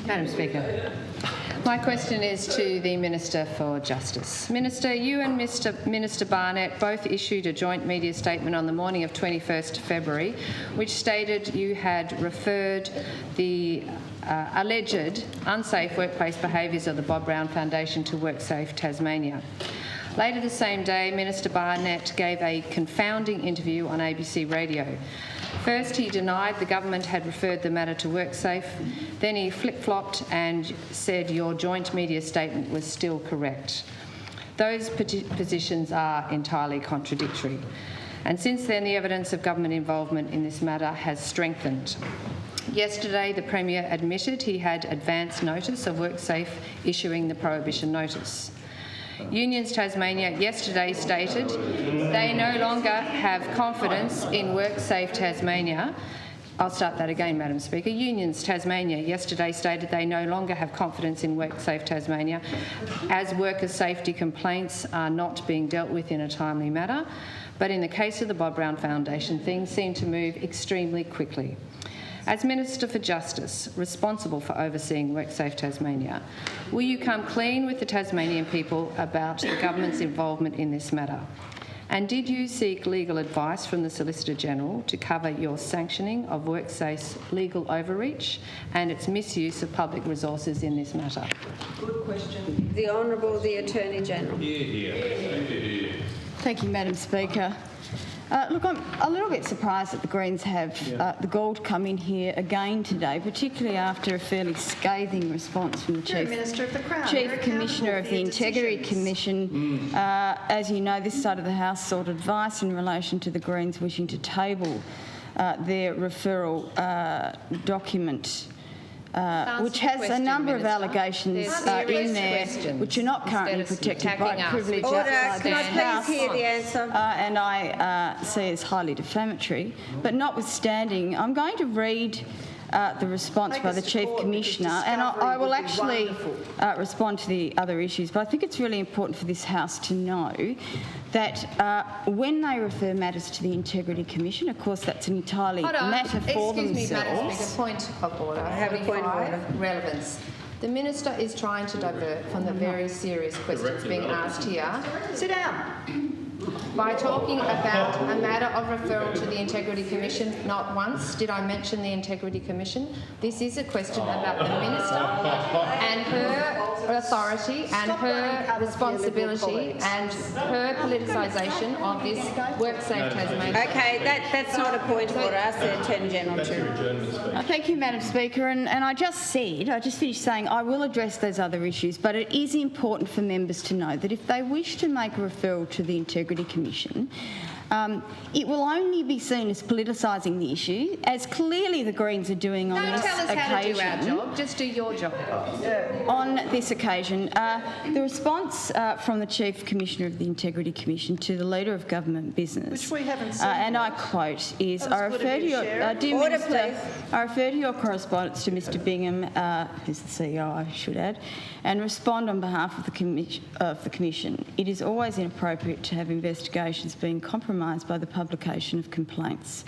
Madam Speaker. My question is to the Minister for Justice. Minister, you and Minister Barnett both issued a joint media statement on the morning of 21st February which stated you had referred the alleged unsafe workplace behaviours of the Bob Brown Foundation to WorkSafe Tasmania. Later the same day, Minister Barnett gave a confounding interview on ABC Radio. First, he denied the government had referred the matter to WorkSafe. Then he flip-flopped and said your joint media statement was still correct. Those positions are entirely contradictory. And since then, the evidence of government involvement in this matter has strengthened. Yesterday, the Premier admitted he had advance notice of WorkSafe issuing the prohibition notice. Unions Tasmania yesterday stated they no longer have confidence in WorkSafe Tasmania. I'll start that again, Madam Speaker. Unions Tasmania yesterday stated they no longer have confidence in WorkSafe Tasmania as worker safety complaints are not being dealt with in a timely manner. But in the case of the Bob Brown Foundation, things seem to move extremely quickly. As Minister for Justice, responsible for overseeing WorkSafe Tasmania, will you come clean with the Tasmanian people about the government's involvement in this matter? And did you seek legal advice from the Solicitor General to cover your sanctioning of WorkSafe's legal overreach and its misuse of public resources in this matter? Good question. The Honourable the Attorney General. Thank you, Madam Speaker. Look, I'm a little bit surprised that the Greens have the gall to come in here again today, particularly after a fairly scathing response from the Chief Commissioner of the Integrity Commission. As you know, this side of the House sought advice in relation to the Greens wishing to table their referral document, which has a number of allegations in there which are not currently protected by privilege outside Can this I House, please hear the answer? and I see as highly defamatory. But notwithstanding, I'm going to read the response by the Chief Commissioner, and I will actually respond to the other issues. But I think it's really important for this House to know that when they refer matters to the Integrity Commission, of course that's an entirely matter for themselves. Excuse me, Madam Speaker, point of order. I have a point of order. Relevance. The Minister is trying to divert from the very serious questions being asked here. Sit down. By talking about a matter of referral to the Integrity Commission, not once did I mention the Integrity Commission. This is a question about the Minister and her authority and her responsibility and her politicisation of this WorkSafe Tasmania. Okay, that's not a point of order. Ask the Attorney General to. Thank you, Madam Speaker. And I just finished saying I will address those other issues, but it is important for members to know that if they wish to make a referral to the Integrity Commission, it will only be seen as politicising the issue, as clearly the Greens are doing on this occasion. Don't tell us how to do our job, just do your job. On this occasion, the response from the Chief Commissioner of the Integrity Commission to the Leader of Government Business, Which we haven't seen. and I quote, is, I refer to your, dear Order, Minister, please. I refer to your correspondence to Mr Bingham, who's the CEO, I should add, and respond on behalf of the Commission. It is always inappropriate to have investigations being compromised by the publication of complaints.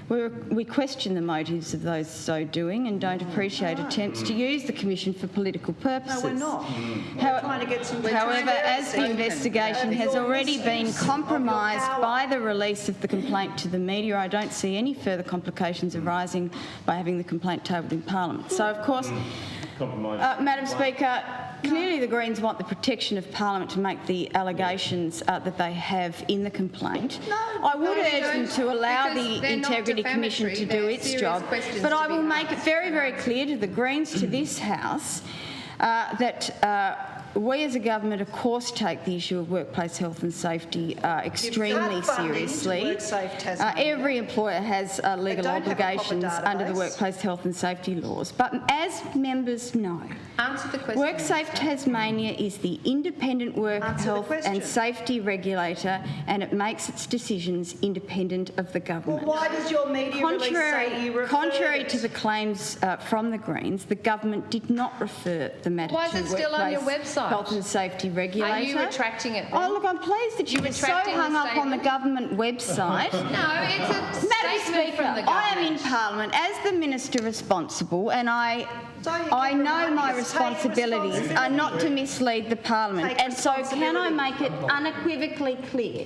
We question the motives of those so doing and don't appreciate attempts to use the Commission for political purposes. No, we're not. We're trying to get some. However, as the investigation has already been compromised by the release of the complaint to the media, I don't see any further complications arising by having the complaint tabled in Parliament. So, of course, Madam Speaker, clearly the Greens want the protection of Parliament to make the allegations that they have in the complaint. I would urge them to allow the Integrity Commission to do its job, but I will make it very, very clear to the Greens, to this House, that we as a government, of course, take the issue of workplace health and safety extremely seriously. Every employer has legal obligations under the workplace health and safety laws. But as members know, WorkSafe Tasmania is the independent work health and safety regulator, and it makes its decisions independent of the government. Well, why does your media release say you referred Contrary to the claims from the Greens, the government did not refer the matter Why to is it still on your Workplace website? Health and Safety Regulator. Are you retracting it then? Oh, look, I'm pleased that you were so hung up on the government website. No, it's a Madam statement Speaker, from the government. I am in Parliament as the Minister responsible, and I So you I can know remind my us, take responsibilities are not to mislead the Parliament. Take And so can I responsibility. make it unequivocally clear?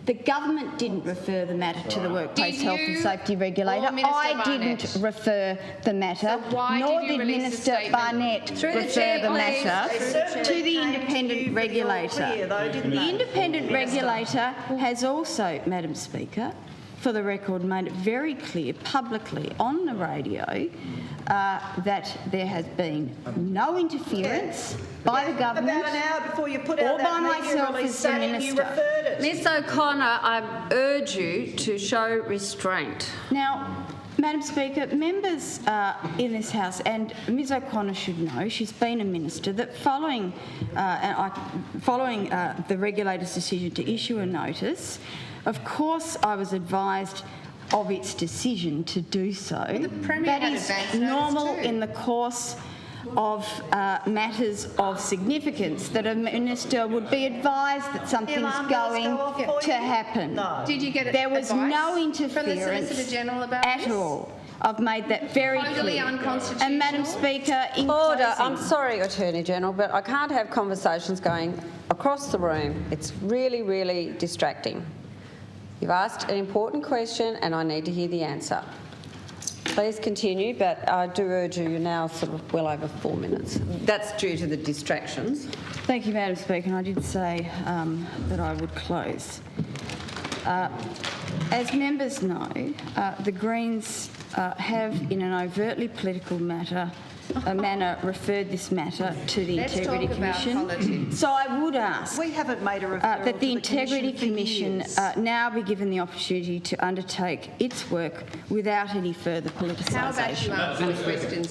The government didn't refer the matter to the Workplace Did Health and you Safety Regulator. or Minister I Barnett? didn't refer the matter, So why nor did you did release a Minister statement? Barnett Through the refer chair, the please. matter They certainly to the came to independent you for the all regulator. clear, though, didn't The they? independent regulator has also, Madam Speaker, for the record, made it very clear publicly on the radio that there has been no interference by the government About an hour before you put or out by that media myself release as the saying you minister. referred it. Ms O'Connor, I urge you to show restraint. Now, Madam Speaker, members in this House, and Ms O'Connor should know, she's been a minister, that following the regulator's decision to issue a notice, of course I was advised of its decision to do so. the Premier That had is advance notice normal too. in the course of matters of significance, that a minister would be advised that something's alarm bells going go off for to you? happen. No. Did you get There was advice no from the interference Solicitor General about at this? all. I've made that very Totally clear. unconstitutional. And Madam Speaker, in Order. closing, I'm sorry, Attorney General, but I can't have conversations going across the room. It's really, really distracting. You've asked an important question and I need to hear the answer. Please continue, but I do urge you, you're now sort of well over 4 minutes. That's due to the distractions. Thank you, Madam Speaker, and I did say that I would close. As members know, the Greens have, in an overtly political manner, referred this matter to the Let's Integrity talk about Commission. politics. So I would ask We haven't made a referral that the to Integrity Commission Commission for years. now be given the opportunity to undertake its work without any further politicisation. How about you answer the questions?